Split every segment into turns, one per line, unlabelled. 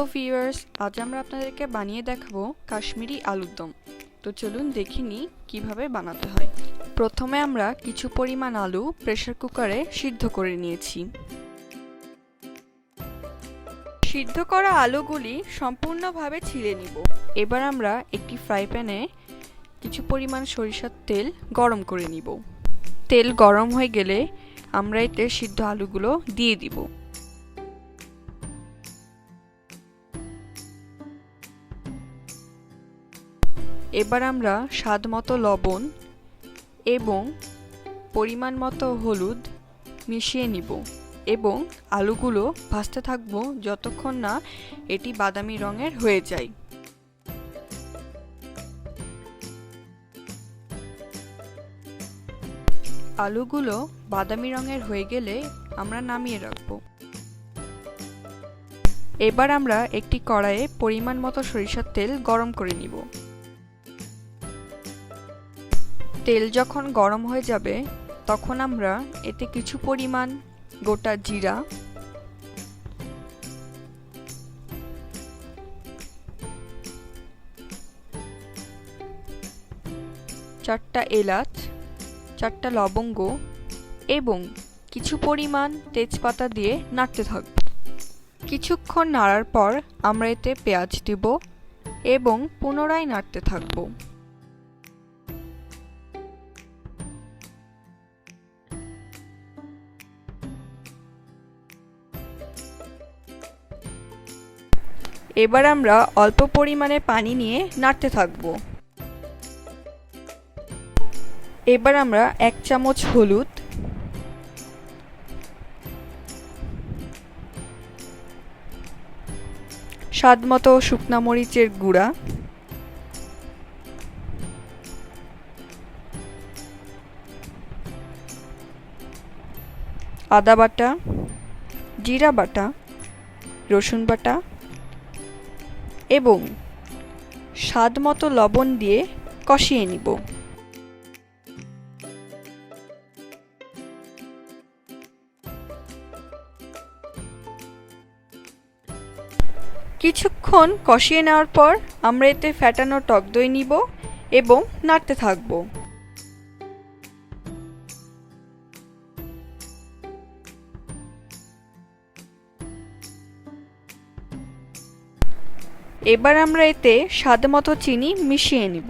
Hello viewers, আজ আমরা আপনাদেরকে বানিয়ে দেখাবো কাশ্মীরি আলুর দম। তো চলুন দেখে নিই কিভাবে বানাতে হয়। প্রথমে আমরা কিছু পরিমাণ আলু প্রেসার কুকারে সিদ্ধ করে নিয়েছি। সিদ্ধ করা আলুগুলি সম্পূর্ণভাবে ছিলে নিব। এবার আমরা একটি ফ্রাই প্যানে কিছু পরিমাণ সরিষার তেল গরম করে নিব। তেল গরম হয়ে গেলে আমরা এতে সিদ্ধ আলুগুলো দিয়ে দিব। এবার আমরা স্বাদ মতো লবণ এবং পরিমাণ মতো হলুদ মিশিয়ে নিব এবং আলুগুলো ভাজতে থাকবো যতক্ষণ না এটি বাদামি রঙের হয়ে যায়। আলুগুলো বাদামি রঙের হয়ে গেলে আমরা নামিয়ে রাখব। এবার আমরা একটি কড়াইয়ে পরিমাণ মতো সরিষার তেল গরম করে নিব। তেল যখন গরম হয়ে যাবে তখন আমরা এতে কিছু পরিমাণ গোটা জিরা, চারটা এলাচ, চারটা লবঙ্গ এবং কিছু পরিমাণ তেজপাতা দিয়ে নাড়তে থাকব। কিছুক্ষণ নাড়ার পর আমরা এতে পেঁয়াজ দিব এবং পুনরায় নাড়তে থাকব। এবার আমরা অল্প পরিমাণে পানি নিয়ে নাড়তে থাকব। এবার আমরা 1 চামচ হলুদ, স্বাদমতো শুকনা মরিচের গুঁড়া, আদা বাটা, জিরা বাটা, রসুন বাটা এবং স্বাদমতো লবণ দিয়ে কষিয়ে নিব। কিছুক্ষণ কষিয়ে নেওয়ার পর আমরা এতে ফ্যাটানো টক দই নিব এবং নাড়তে থাকব। এবার আমরা এতে স্বাদমতো চিনি মিশিয়ে নিব।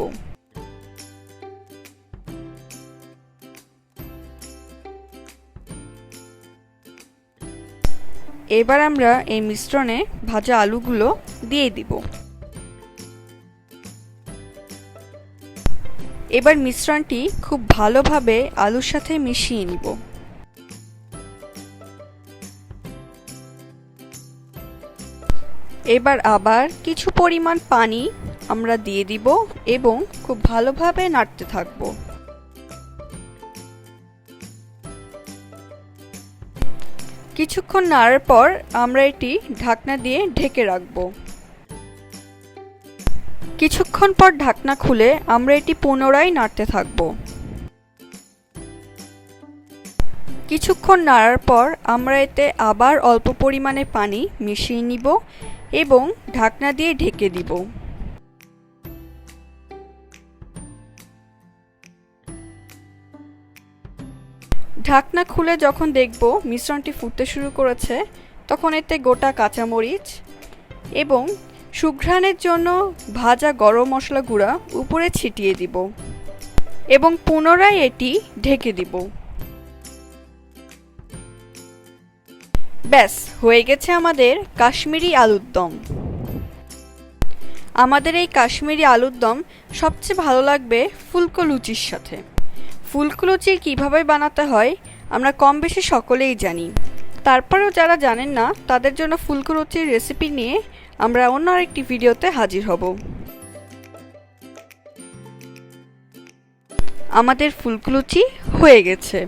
এবার আমরা এই মিশ্রণে ভাজা আলুগুলো দিয়ে দিব। এবার মিশ্রণটি খুব ভালোভাবে আলুর সাথে মিশিয়ে নিব। এবার আবার কিছু পরিমাণ পানি আমরা দিয়ে দিব এবং খুব ভালোভাবে নাড়তে থাকব। কিছুক্ষণ নাড়ার পর আমরা এটি ঢাকনা দিয়ে ঢেকে রাখব। কিছুক্ষণ পর ঢাকনা খুলে আমরা এটি পুনরায় নাড়তে থাকব। কিছুক্ষণ নাড়ার পর আমরা এতে আবার অল্প পরিমাণে পানি মিশিয়ে নিব এবং ঢাকনা দিয়ে ঢেকে দিব। ঢাকনা খুলে যখন দেখব মিশ্রণটি ফুটতে শুরু করেছে তখন এতে গোটা কাঁচামরিচ এবং সুঘ্রাণের জন্য ভাজা গরম মশলা গুঁড়া উপরে ছিটিয়ে দিব এবং পুনরায় এটি ঢেকে দিব। ব্যাস, হয়ে গেছে আমাদের কাশ্মীরি আলুর দম। আমাদের এই কাশ্মীরি আলুর দম সবচেয়ে ভালো লাগবে ফুলকো লুচির সাথে। ফুলকো লুচি কীভাবে বানাতে হয় আমরা কম বেশি সকলেই জানি, তারপরেও যারা জানেন না তাদের জন্য ফুলকো লুচির রেসিপি নিয়ে আমরা অন্য আরেকটি ভিডিওতে হাজির হব। আমাদের ফুলকো লুচি হয়ে গেছে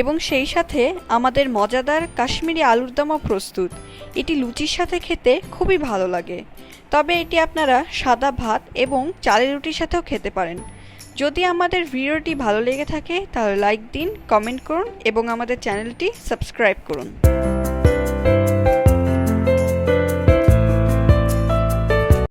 এবং সেই সাথে আমাদের মজাদার কাশ্মীরি আলুর দমও প্রস্তুত। এটি লুচির সাথে খেতে খুবই ভালো লাগে, তবে এটি আপনারা সাদা ভাত এবং চালের রুটির সাথেও খেতে পারেন। যদি আমাদের ভিডিওটি ভালো লেগে থাকে তাহলে লাইক দিন, কমেন্ট করুন এবং আমাদের চ্যানেলটি সাবস্ক্রাইব করুন।